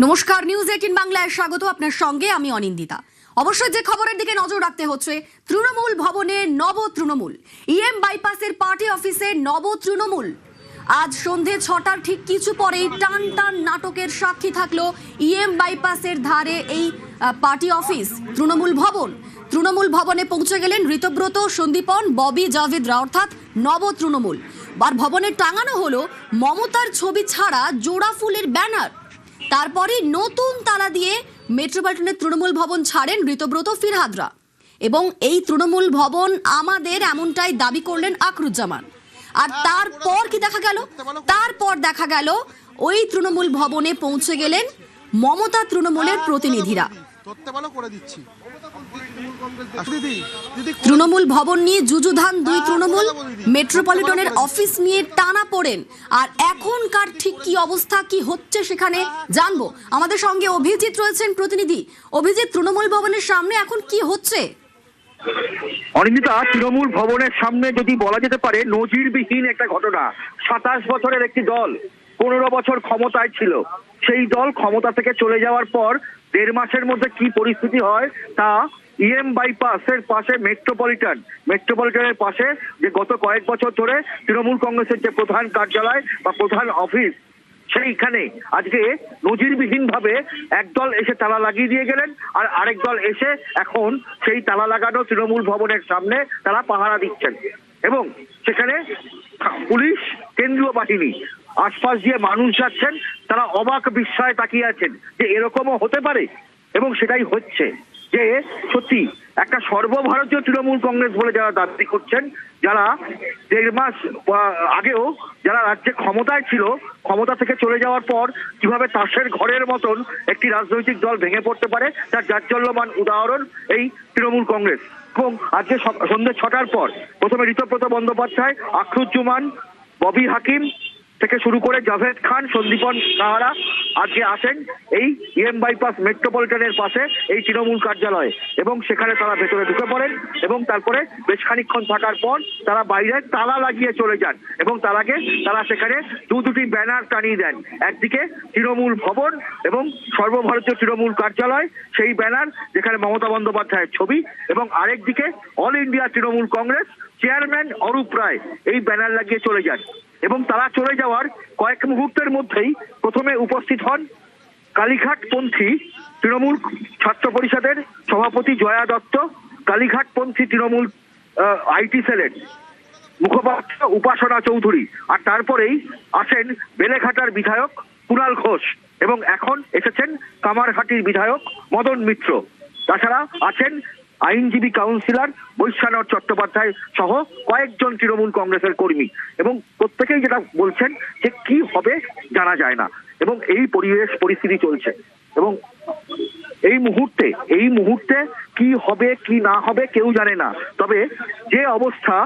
নমস্কার, নিউজ 18 বাংলায় স্বাগত। আপনার সঙ্গে আমি অনিন্দিতা। অবশ্যই যে খবরের দিকে নজর রাখতে হচ্ছে, তৃণমূল ভবনে নব তৃণমূল, ইএম বাইপাসের পার্টি অফিসে নব তৃণমূল। আজ সন্ধে 6টার ঠিক কিছু পরেই টান টান নাটকের সাক্ষী থাকলো ইএম বাইপাসের ধারে এই পার্টি অফিস তৃণমূল ভবন। তৃণমূল ভবনে পৌঁছে গেলেন ঋতব্রত, সন্দীপন, ববি, জাভেদরা, অর্থাৎ নব তৃণমূল। আর ভবনে টাঙানো হলো মমতার ছবি ছাড়া জোড়া ফুলের ব্যানার। তারপরে নতুন তালা দিয়ে মেট্রোপলিটনের তৃণমূল ভবন ছাড়েন ঋতব্রত, ফিরহাদরা। এবং এই তৃণমূল ভবন আমাদের, এমনটাই দাবি করলেন আকরুজ্জামান। আর তারপর কি দেখা গেল? তারপর দেখা গেল ওই তৃণমূল ভবনে পৌঁছে গেলেন মমতা তৃণমূলের প্রতিনিধিরা। তৃণমূল ভবন নিয়ে যুযুধান দুই তৃণমূল, মেট্রোপলিটনের অফিস নিয়ে টানা পড়েন। আর এখনকার ঠিক কি অবস্থা, কি হচ্ছে সেখানে জানবো। আমাদের সঙ্গে অভিজিৎ রয়েছেন, প্রতিনিধি। অভিজিৎ, তৃণমূল ভবনের সামনে এখন কি হচ্ছে? অনিন্দিতা, তৃণমূল ভবনের সামনে যদি বলা যেতে পারে নজিরবিহীন একটা ঘটনা। 27 বছরের একটি দল 15 বছর ক্ষমতায় ছিল, সেই দল ক্ষমতা থেকে চলে যাওয়ার পর 1.5 মাসের মধ্যে কি পরিস্থিতি হয় তা ইএম বাইপাসের পাশে মেট্রোপলিটনের পাশে যে গত কয়েক বছর ধরে তৃণমূল কংগ্রেসের যে প্রধান কার্যালয় বা প্রধান অফিস, সেইখানে আজকে নজিরবিহীন ভাবে একদল এসে তালা লাগিয়ে দিয়ে গেলেন, আর আরেক দল এসে এখন সেই তালা লাগানো তৃণমূল ভবনের সামনে তারা পাহারা দিচ্ছেন। এবং সেখানে পুলিশ, কেন্দ্রীয় বাহিনী, আশপাশ দিয়ে মানুষ যাচ্ছেন, তারা অবাক বিস্ময়ে তাকিয়ে আছেন যে এরকমও হতে পারে। এবং সেটাই হচ্ছে যে সত্যি একটা সর্বভারতীয় তৃণমূল কংগ্রেস বলে যারা দাবি করছেন, যারা 1.5 মাস আগেও যারা রাজ্যে ক্ষমতায় ছিল, ক্ষমতা থেকে চলে যাওয়ার পর কিভাবে তাসের ঘরের মতন একটি রাজনৈতিক দল ভেঙে পড়তে পারে তার জাজ্জল্যমান উদাহরণ এই তৃণমূল কংগ্রেস। এবং আজকে সন্ধ্যে 6টার পর প্রথমে ঋতব্রত বন্দ্যোপাধ্যায়, আকরুজ্জামান, ববি হাকিম থেকে শুরু করে জাভেদ খান, সন্দীপন সাহারা আজকে আসেন এই ইএম বাইপাস মেট্রোপলিটনের পাশে এই তৃণমূল কার্যালয়ে। এবং সেখানে তারা ভেতরে ঢুকে পড়েন এবং তারপরে বেশ খানিকক্ষণ থাকার পর তারা বাইরে তালা লাগিয়ে চলে যান। এবং তার আগে তারা সেখানে দুটি ব্যানার টানিয়ে দেন, একদিকে তৃণমূল ভবন এবং সর্বভারতীয় তৃণমূল কার্যালয় সেই ব্যানার যেখানে মমতা বন্দ্যোপাধ্যায়ের ছবি, এবং আরেক দিকে all India Trinamool Congress chairman Arup Roy এই ব্যানার লাগিয়ে চলে যান। এবং তারা চলে যাওয়ার কয়েক মুহূর্তের মধ্যেই প্রথমে উপস্থিত হন কালীঘাটপন্থী তৃণমূল ছাত্র পরিষদের সভাপতি জয়া দত্ত, কালীঘাটপন্থী তৃণমূল আইটি সেলের মুখপাত্র উপাসনা চৌধুরী, আর তারপরেই আসেন বেলেঘাটার বিধায়ক কুণাল ঘোষ, এবং এখন এসেছেন কামারহাটির বিধায়ক মদন মিত্র। তাছাড়া আছেন আইনজীবী কাউন্সিলর বৈশ্যানর চট্টোপাধ্যায় সহ কয়েকজন তৃণমূল কংগ্রেসের কর্মী। এবং প্রত্যেকেই যেটা বলছেন যে কি হবে জানা যায় না, এবং এই পরিস্থিতি চলছে। এবং এই মুহূর্তে কি হবে কি না হবে কেউ জানে না। তবে যে অবস্থা,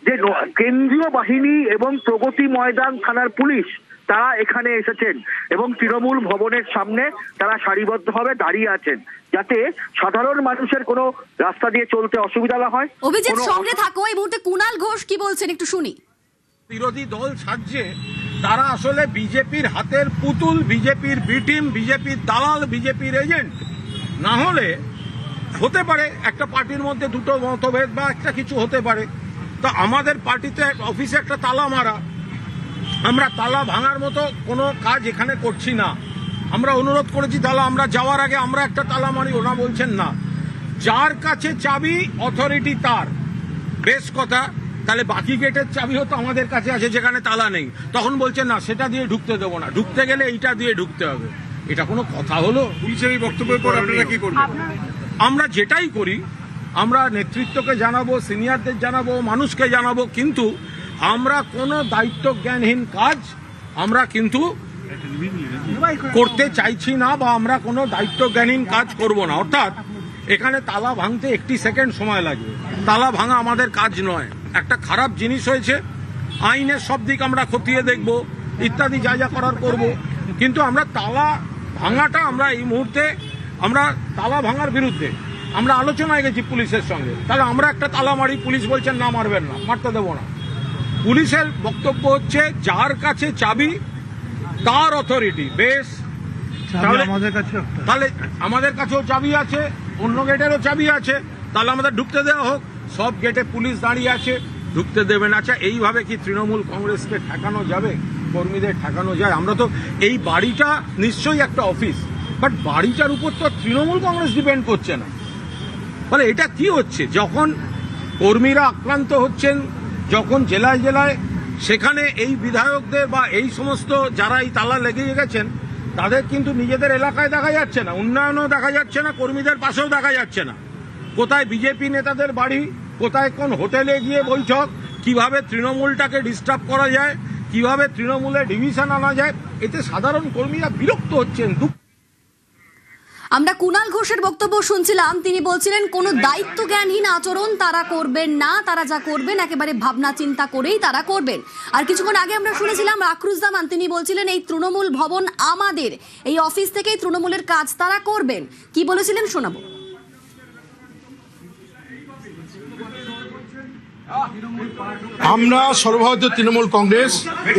যে কেন্দ্রীয় বাহিনী এবং প্রগতি ময়দান থানার পুলিশ তারা এখানে এসেছেন এবং তৃণমূল ভবনের সামনে তারা সারিবদ্ধভাবে দাঁড়িয়ে আছেন, যাতে সাধারণ মানুষের কোনো রাস্তা দিয়ে চলতে অসুবিধা না হয়। অভিজিৎ, সঙ্গে থাকো। এই মুহূর্তে কুণাল ঘোষ কি বলছেন একটু শুনি। বিরোধী দল সাজছে, তারা আসলে বিজেপির হাতের পুতুল, বিজেপির বি টিম, বিজেপির দালাল, বিজেপির এজেন্ট। না হলে হতে পারে একটা পার্টির মধ্যে দুটো মতভেদ বা একটা কিছু হতে পারে। তো আমাদের পার্টিতে অফিসে একটা তালা মারা, আমরা তালা ভাঙার মতো কোনো কাজ এখানে করছি না। আমরা অনুরোধ করেছি তালা আমরা যাওয়ার আগে আমরা একটা তালা মারি, ওনা বলছেন না। যার কাছে চাবি অথরিটি তার, বেশ কথা। তাহলে বাকি গেটের চাবিও তো আমাদের কাছে আছে যেখানে তালা নেই, তখন বলছেন না সেটা দিয়ে ঢুকতে দেবো না, ঢুকতে গেলে এইটা দিয়ে ঢুকতে হবে। এটা কোনো কথা হলো? পুলিশের এই বক্তব্যের পর আপনারা কি করবেন? আমরা যেটাই করি আমরা নেতৃত্বকে জানাবো, সিনিয়রদের জানাবো, মানুষকে জানাবো, কিন্তু আমরা কোনো দায়িত্ব জ্ঞানহীন কাজ আমরা কিন্তু করতে চাইছি না, বা আমরা কোনো দায়িত্ব জ্ঞানহীন কাজ করব না। অর্থাৎ এখানে তালা ভাঙতে 1 সেকেন্ড সময় লাগবে, তালা ভাঙা আমাদের কাজ নয়। একটা খারাপ জিনিস হয়েছে, আইনের সব দিক আমরা খতিয়ে দেখব, ইত্যাদি যা যা করার করব, কিন্তু আমরা তালা ভাঙাটা আমরা এই মুহূর্তে আমরা তালা ভাঙার বিরুদ্ধে আমরা আলোচনায় গেছি পুলিশের সঙ্গে। তাহলে আমরা একটা তালা মারি, পুলিশ বলছেন না মারবেন না, মারতে দেবো না। পুলিশের বক্তব্য হচ্ছে যার কাছে চাবি তার অথরিটি। বেশ, তাহলে আমাদের কাছেও চাবি আছে, অন্য গেটেরও চাবি আছে, তাহলে আমাদের ঢুকতে দেওয়া হোক। সব গেটে পুলিশ দাঁড়িয়ে আছে, ঢুকতে দেবেন। আচ্ছা, এইভাবে কি তৃণমূল কংগ্রেসকে ঠেকানো যাবে, কর্মীদের ঠেকানো যায়? আমরা তো এই বাড়িটা নিশ্চয়ই একটা অফিস, বাট বাড়িটার উপর তো তৃণমূল কংগ্রেস ডিপেন্ড করছে না। ফলে এটা কি হচ্ছে, যখন কর্মীরা আক্রান্ত হচ্ছেন, যখন জেলায় জেলায়, সেখানে এই বিধায়কদের বা এই সমস্ত যারা এই তালা লেগে গেছেন তাদের কিন্তু নিজেদের এলাকায় দেখা যাচ্ছে না, উন্নয়নও দেখা যাচ্ছে না, কর্মীদের পাশেও দেখা যাচ্ছে না। কোথায় বিজেপি নেতাদের বাড়ি, কোথায় কোন হোটেলে গিয়ে বৈঠক, কিভাবে তৃণমূলটাকে ডিস্টার্ব করা যায়, কিভাবে তৃণমূলে ডিভিশন আনা যায়, এতে সাধারণ কর্মীরা বিরক্ত হচ্ছেন। আমরা কুণাল ঘোষের বক্তব্য শুনছিলাম। তিনি বলছিলেন কোনো দায়িত্ব জ্ঞানহীন আচরণ তারা করবেন না, তারা যা করবেন একেবারে ভাবনা চিন্তা করেই তারা করবেন। আর কিছুক্ষণ আগে আমরা শুনেছিলাম আক্রুজ্জামান, তিনি বলছিলেন এই তৃণমূল ভবন আমাদের, এই অফিস থেকেই তৃণমূলের কাজ তারা করবেন। কি বলেছিলেন শোনাবো। আমরা সর্বভারতীয় তৃণমূল কংগ্রেস,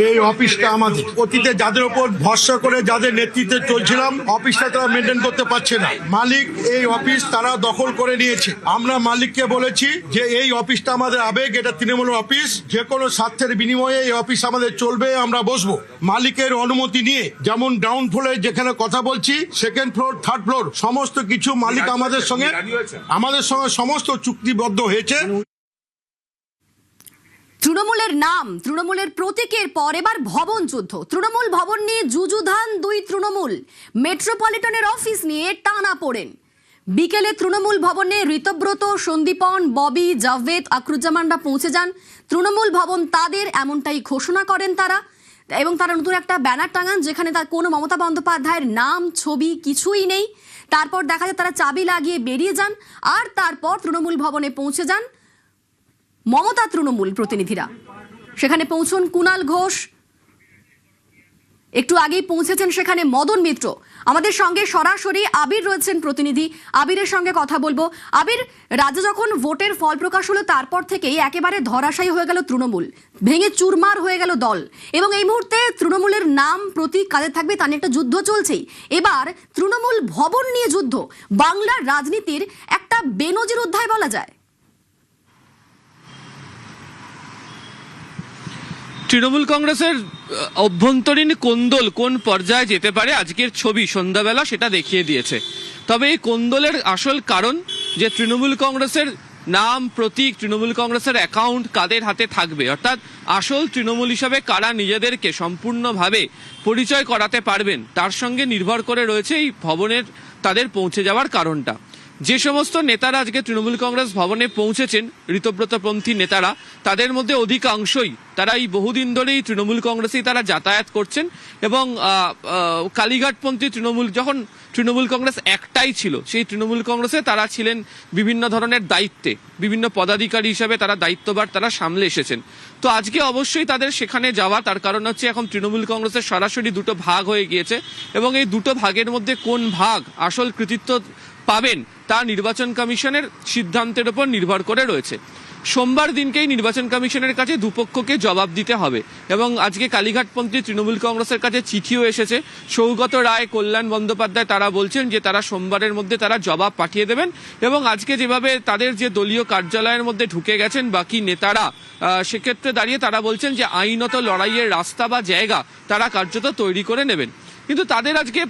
এই অফিসটা আমাদের। অতীতে যাদের উপর ভরসা করে যাদের নেতৃত্বে চলছিলাম, অফিসটা তারা মেনটেন করতে পারছে না। মালিক এই অফিস তারা দখল করে নিয়েছে। আমরা মালিককে বলেছি যে এই অফিসটা আমাদের আবেগ, এটা তৃণমূলের অফিস, যে কোনো স্বার্থের বিনিময়ে এই অফিস আমাদের চলবে, আমরা বসবো মালিকের অনুমতি নিয়ে। যেমন গ্রাউন্ড ফ্লোরে যেখানে কথা বলছি, সেকেন্ড ফ্লোর, থার্ড ফ্লোর, সমস্ত কিছু মালিক আমাদের সঙ্গে সমস্ত চুক্তিবদ্ধ হয়েছে। তৃণমূলের নাম, তৃণমূলের প্রতীকের পর এবার ভবন যুদ্ধ। তৃণমূল ভবন নিয়ে যুযুধান দুই তৃণমূল। মেট্রোপলিটনের অফিস নিয়ে টানা পড়েন। বিকেলে তৃণমূল ভবনে ঋতব্রত, সন্দীপন, ববি, জাভেদ, আক্রুজ্জামানরা পৌঁছে যান। তৃণমূল ভবন তাদের, এমনটাই ঘোষণা করেন তারা। এবং তারা নতুন একটা ব্যানার টাঙান যেখানে তার কোনো মমতা বন্দ্যোপাধ্যায়ের নাম, ছবি কিছুই নেই। তারপর দেখা যায় তারা চাবি লাগিয়ে বেরিয়ে যান। আর তারপর তৃণমূল ভবনে পৌঁছে যান মমতা তৃণমূল প্রতিনিধিরা। সেখানে পৌঁছন কুণাল ঘোষ, একটু আগেই পৌঁছেছেন সেখানে মদন মিত্র। আমাদের সঙ্গে সরাসরি আবির রয়েছেন প্রতিনিধি, আবিরের সঙ্গে কথা বলবো। আবির, রাজ্যে যখন ভোটের ফল প্রকাশ হলো তারপর থেকেই একেবারে ধরাশায়ী হয়ে গেল তৃণমূল, ভেঙে চুরমার হয়ে গেল দল, এবং এই মুহূর্তে তৃণমূলের নাম, প্রতীক কাদের থাকবে তা নিয়ে একটা যুদ্ধ চলছেই। এবার তৃণমূল ভবন নিয়ে যুদ্ধ, বাংলার রাজনীতির একটা বেনজির অধ্যায় বলা যায়। তৃণমূল কংগ্রেসের অভ্যন্তরীণ কোন্দল কোন পর্যায়ে যেতে পারে আজকের ছবি সন্ধ্যাবেলা সেটা দেখিয়ে দিয়েছে। তবে এই কোন্দলের আসল কারণ যে তৃণমূল কংগ্রেসের নাম, প্রতীক, তৃণমূল কংগ্রেসের অ্যাকাউন্ট কাদের হাতে থাকবে, অর্থাৎ আসল তৃণমূল হিসাবে কারা নিজেদেরকে সম্পূর্ণভাবে পরিচয় করাতে পারবেন, তার সঙ্গে নির্ভর করে রয়েছে এই ভবনের তাদের পৌঁছে যাওয়ার কারণটা। যে সমস্ত নেতারা আজকে তৃণমূল কংগ্রেস ভবনে পৌঁছেছেন, ঋতব্রতপন্থী নেতারা, তাদের মধ্যে অধিকাংশই তারা এই বহুদিন ধরেই তৃণমূল কংগ্রেসেই তারা যাতায়াত করছেন। এবং কালীঘাটপন্থী তৃণমূল, যখন তৃণমূল কংগ্রেস একটাই ছিল, সেই তৃণমূল কংগ্রেসে তারা ছিলেন বিভিন্ন ধরনের দায়িত্বে, বিভিন্ন পদাধিকারী হিসাবে তারা দায়িত্বভার তারা সামলে এসেছেন। তো আজকে অবশ্যই তাদের সেখানে যাওয়া, তার কারণ হচ্ছে এখন তৃণমূল কংগ্রেসের সরাসরি দুটো ভাগ হয়ে গিয়েছে এবং এই দুটো ভাগের মধ্যে কোন ভাগ আসল কৃতিত্ব পাবেন তা নির্বাচন কমিশনের সিদ্ধান্তের উপর নির্ভর করে রয়েছে। সোমবার দিনকেই নির্বাচন কমিশনের কাছে দুপক্ষকে জবাব দিতে হবে এবং আজকে কালীঘাটপন্থী তৃণমূল কংগ্রেসের কাছে চিঠিও এসেছে। সৌগত রায়, কল্যাণ বন্দ্যোপাধ্যায় তারা বলছেন যে তারা সোমবারের মধ্যে তারা জবাব পাঠিয়ে দেবেন। এবং আজকে যেভাবে তাদের যে দলীয় কার্যালয়ের মধ্যে ঢুকে গেছেন বাকি নেতারা, সেক্ষেত্রে দাঁড়িয়ে তারা বলছেন যে আইনত লড়াইয়ের রাস্তা বা জায়গা তারা কার্যত তৈরি করে নেবেন। কিন্তু তাদের আজকে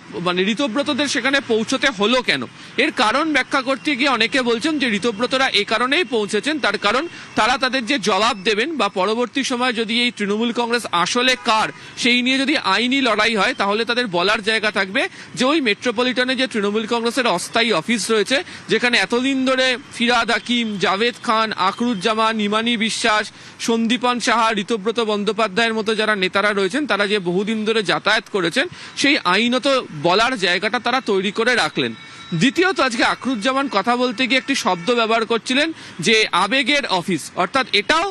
ঋতব্রতদের সেখানে পৌঁছতে হলো কেন, এর কারণ ব্যাখ্যা করতে গিয়ে অনেকে বলছেন যে ঋতব্রতরা এই কারণেই পৌঁছেছেন, তার কারণ তারা তাদের যে জবাব দেবেন বা পরবর্তী সময় যদি এই তৃণমূল কংগ্রেস আসলে কার সেই নিয়ে যদি আইনি লড়াই হয়, তাহলে তাদের বলার জায়গা থাকবে যে ওই মেট্রোপলিটনে যে তৃণমূল কংগ্রেসের অস্থায়ী অফিস রয়েছে, যেখানে এতদিন ধরে ফিরাদ হাকিম, জাভেদ খান, আখরুজ্জামান, ইমানি বিশ্বাস, সন্দীপন সাহা, ঋতব্রত বন্দ্যোপাধ্যায়ের মতো যারা নেতারা রয়েছেন, তারা যে বহুদিন ধরে যাতায়াত করেছেন, সেই আইনত বলার জায়গাটা তারা তৈরি করে রাখলেন। দ্বিতীয়ত আজকে আখরুজ্জামান কথা বলতে গিয়ে একটি শব্দ ব্যবহার করছিলেন যে আবেগের অফিস, অর্থাৎ এটাও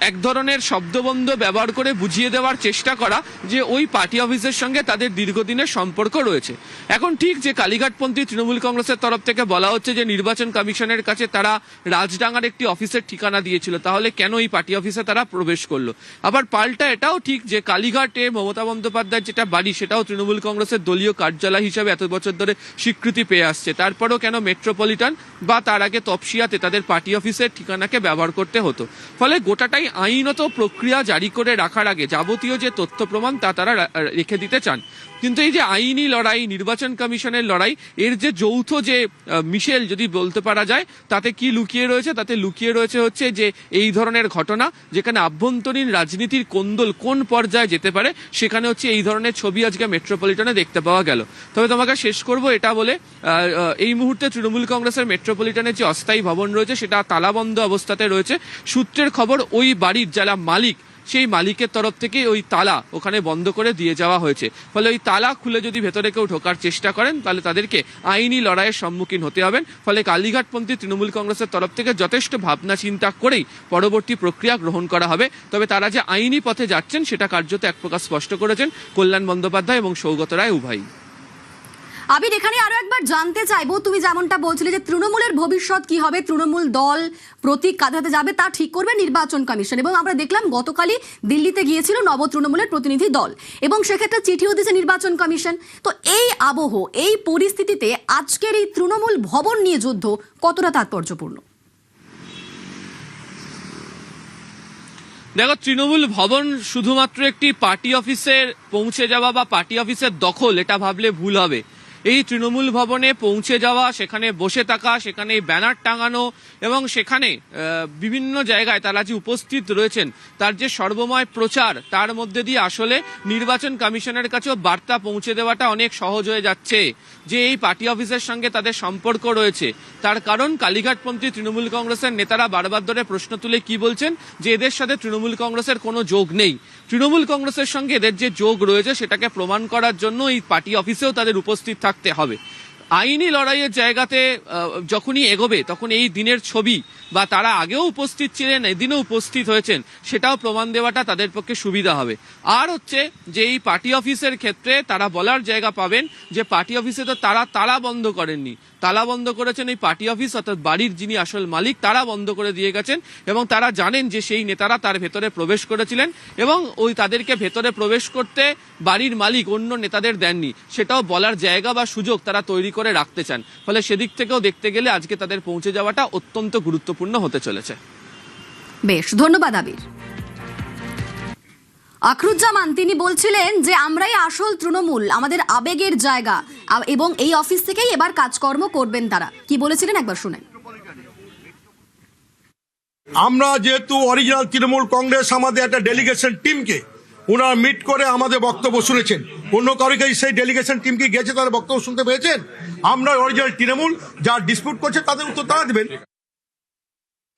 এক ধরনের শব্দবন্ধ ব্যবহার করে বুঝিয়ে দেওয়ার চেষ্টা করা যে ওই পার্টি অফিসের সঙ্গে তাদের দীর্ঘদিনের সম্পর্ক রয়েছে। এখন ঠিক যে কালীঘাটপন্থী তৃণমূল কংগ্রেসের তরফ থেকে বলা হচ্ছে যে নির্বাচন কমিশনের কাছে তারা রাজডাঙ্গার একটি অফিসের ঠিকানা দিয়েছিল, তাহলে কেন এই পার্টি অফিসে তারা প্রবেশ করলো? আবার পাল্টা এটাও ঠিক যে কালীঘাটে মমতা বন্দ্যোপাধ্যায়ের যেটা বাড়ি সেটাও তৃণমূল কংগ্রেসের দলীয় কার্যালয় হিসেবে এত বছর ধরে স্বীকৃতি পেয়ে আসছে, তারপরেও কেন মেট্রোপলিটন বা তার আগে তপসিয়াতে তাদের পার্টি অফিসের ঠিকানাকে ব্যবহার করতে হতো? ফলে গোটাটাই আইনত প্রক্রিয়া জারি করে রাখার আগে যাবতীয় যে তথ্য প্রমাণ তা তারা রেখে দিতে চান। কিন্তু এই যে আইনি লড়াই, নির্বাচন কমিশনের লড়াই, এর যে যৌথ যে মিশেল যদি বলতে পারা যায়, তাতে কি লুকিয়ে রয়েছে? তাতে লুকিয়ে রয়েছে হচ্ছে যে এই ধরনের ঘটনা যেখানে আভ্যন্তরীণ রাজনীতির কোন্দল কোন পর্যায়ে যেতে পারে, সেখানে হচ্ছে এই ধরনের ছবি আজকে মেট্রোপলিটনে দেখতে পাওয়া গেল। তবে তোমাকে শেষ করব এটা বলে, এই মুহূর্তে তৃণমূল কংগ্রেসের মেট্রোপলিটনের যে অস্থায়ী ভবন রয়েছে সেটা তালাবন্ধ অবস্থাতে রয়েছে। সূত্রের খবর ওই বাড়ির যারা মালিক, সেই মালিকের তরফ থেকে ওই তালা ওখানে বন্ধ করে দিয়ে যাওয়া হয়েছে। ফলে ওই তালা খুলে যদি ভেতরে কেউ ঢোকার চেষ্টা করেন তাহলে তাদেরকে আইনি লড়াইয়ের সম্মুখীন হতে হবেন। ফলে কালীঘাটপন্থী তৃণমূল কংগ্রেসের তরফ থেকে যথেষ্ট ভাবনা চিন্তা করেই পরবর্তী প্রক্রিয়া গ্রহণ করা হবে। তবে তারা যে আইনি পথে যাচ্ছেন সেটা কার্যত এক প্রকার স্পষ্ট করেছেন কল্যাণ বন্দ্যোপাধ্যায় এবং সৌগত রায় উভয়ই। আবির, এখানে আরো একবার জানতে চাইবো, তুমি যেমনটা বলছিলে যে তৃণমূলের ভবিষ্যৎ কি হবে, তৃণমূল দল প্রতীক কাঁধাতে যাবে তা ঠিক করবে নির্বাচন কমিশন, এবং আমরা দেখলাম গতকালই দিল্লিতে গিয়েছিল নব তৃণমূলের প্রতিনিধি দল এবং সেক্ষেত্রে চিঠিও দিয়েছে নির্বাচন কমিশন। তো এই আবহ, এই পরিস্থিতিতে আজকের এই তৃণমূল ভবন নিয়ে যুদ্ধ কতটা তাৎপর্যপূর্ণ? দেখো, তৃণমূল ভবন শুধুমাত্র একটি পার্টি অফিসের পৌঁছে যাওয়া বা পার্টি অফিসের দখল, এটা ভাবলে ভুল হবে। এই তৃণমূল ভবনে পৌঁছে যাওয়া, সেখানে বসে থাকা, সেখানে ব্যানার টাঙানো এবং সেখানে বিভিন্ন জায়গায় তারা যে উপস্থিত রয়েছেন তার যে সর্বময় প্রচার, তার মধ্যে দিয়ে আসলে নির্বাচন কমিশনের কাছেও বার্তা পৌঁছে দেওয়াটা অনেক সহজ হয়ে যাচ্ছে যে এই পার্টি অফিসের সঙ্গে তাদের সম্পর্ক রয়েছে। তার কারণ কালীঘাটপন্থী তৃণমূল কংগ্রেসের নেতারা বারবার ধরে প্রশ্ন তুলে কি বলছেন যে এদের সাথে তৃণমূল কংগ্রেসের কোনো যোগ নেই। তৃণমূল কংগ্রেসের সঙ্গে এদের যে যোগ রয়েছে সেটাকে প্রমাণ করার জন্য এই পার্টি অফিসেও তাদের উপস্থিত থাকতে হবে। আইনি লড়াইয়ের জায়গাতে যখনই এগোবে তখন এই দিনের ছবি বা তারা আগেও উপস্থিত ছিলেন, এদিনও উপস্থিত হয়েছেন, সেটাও প্রমাণ দেওয়াটা তাদের পক্ষে সুবিধা হবে। আর হচ্ছে যে এই পার্টি অফিসের ক্ষেত্রে তারা বলার জায়গা পাবেন যে পার্টি অফিসে তো তারা তালা বন্ধ করেননি, তালা বন্ধ করেছেন এই পার্টি অফিস অর্থাৎ বাড়ির যিনি আসল মালিক তারা বন্ধ করে দিয়ে গেছেন, এবং তারা জানেন যে সেই নেতারা তার ভেতরে প্রবেশ করেছিলেন এবং ওই তাদেরকে ভেতরে প্রবেশ করতে বাড়ির মালিক অন্য নেতাদের দেননি, সেটাও বলার জায়গা বা সুযোগ তারা তৈরি করে রাখতে চান। ফলে সেদিক থেকেও দেখতে গেলে আজকে তাদের পৌঁছে যাওয়াটা অত্যন্ত গুরুত্বপূর্ণ হতে চলেছে। বেশ, ধন্যবাদ আবির। আখরুজ্জামান তিনি বলছিলেন যে আমরাই আসল তৃণমূল, আমাদের আবেগের জায়গা, এবং এই অফিস থেকেই এবার কাজকর্ম করবেন তারা। কি বলেছিলেন একবার শুনেন। আমরা যেহেতু অরিজিনাল তৃণমূল কংগ্রেস, আমাদের একটা ডেলিগেশন টিমকে ওনারা মিট করে আমাদের বক্তব্য শুনেছেন। অন্য কারোকে সেই ডেলিগেশন টিমকে গেছে তাদের বক্তব্য শুনতে পেয়েছেন? আমরা অরিজিনাল তৃণমূল, যা ডিসপিউট করছে তাদের উত্তর তারা দেবেন।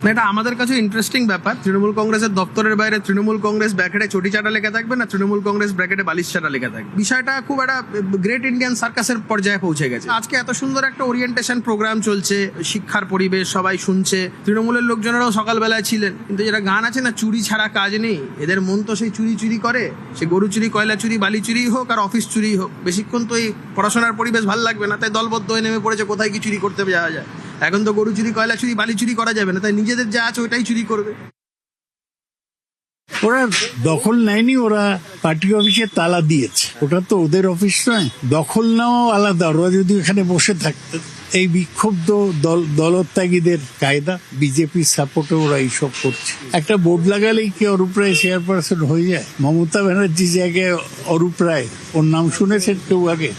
এটা আমাদের কাছে ইন্টারেস্টিং ব্যাপার। তৃণমূল কংগ্রেসের দপ্তরের বাইরে তৃণমূল কংগ্রেস ব্র্যাকেটে চটি চাটা লেখা থাকবে না তৃণমূল কংগ্রেস ব্র্যাকেটে বালিশ চাটা লেখা থাকবে। বিষয়টা খুব একটা গ্রেট ইন্ডিয়ান সার্কাসের পর্যায়ে পৌঁছে গেছে। আজকে এত সুন্দর একটা ওরিয়েন্টেশন প্রোগ্রাম চলছে, শিক্ষার পরিবেশ, সবাই শুনছে, তৃণমূলের লোকজনেরাও সকালবেলায় ছিলেন। কিন্তু যেটা গান আছে না, চুরি ছাড়া কাজ নেই, এদের মন তো সেই চুরি চুরি করে, সে গরু চুরি, কয়লা চুরি, বালি চুরি হোক আর অফিস চুরি হোক। বেশিক্ষণ তো এই পড়াশোনার পরিবেশ ভালো লাগবে না, তাই দলবদ্ধ হয়ে নেমে পড়েছে কোথায় কি চুরি করতে যাওয়া যায়। এখন তো গরু চুরি, কয়লা চুরি, বালি চুরি করা যাবে না, তাই নিজেদের যা আছে ওইটাই চুরি করবে। ওরা দখল নেয়নি, ওরা পার্টি অফিসে তালা দিয়েছে, ওটা তো ওদের অফিস নয়। দখল নেওয়া আলাদা, ওরা যদি এখানে বসে থাকতো। এই বিক্ষুব্ধ দলত্যাগীদের কায়দা, বিজেপির সাপোর্টে ওরা এইসব করছে। একটা বোর্ড লাগালেই কি অরূপ রায় চেয়ারপারসন হয়ে যায়? মমতা ব্যানার্জি জায়গায় অরূপ রায়, ওর নাম শুনেছেন কেউ আগে?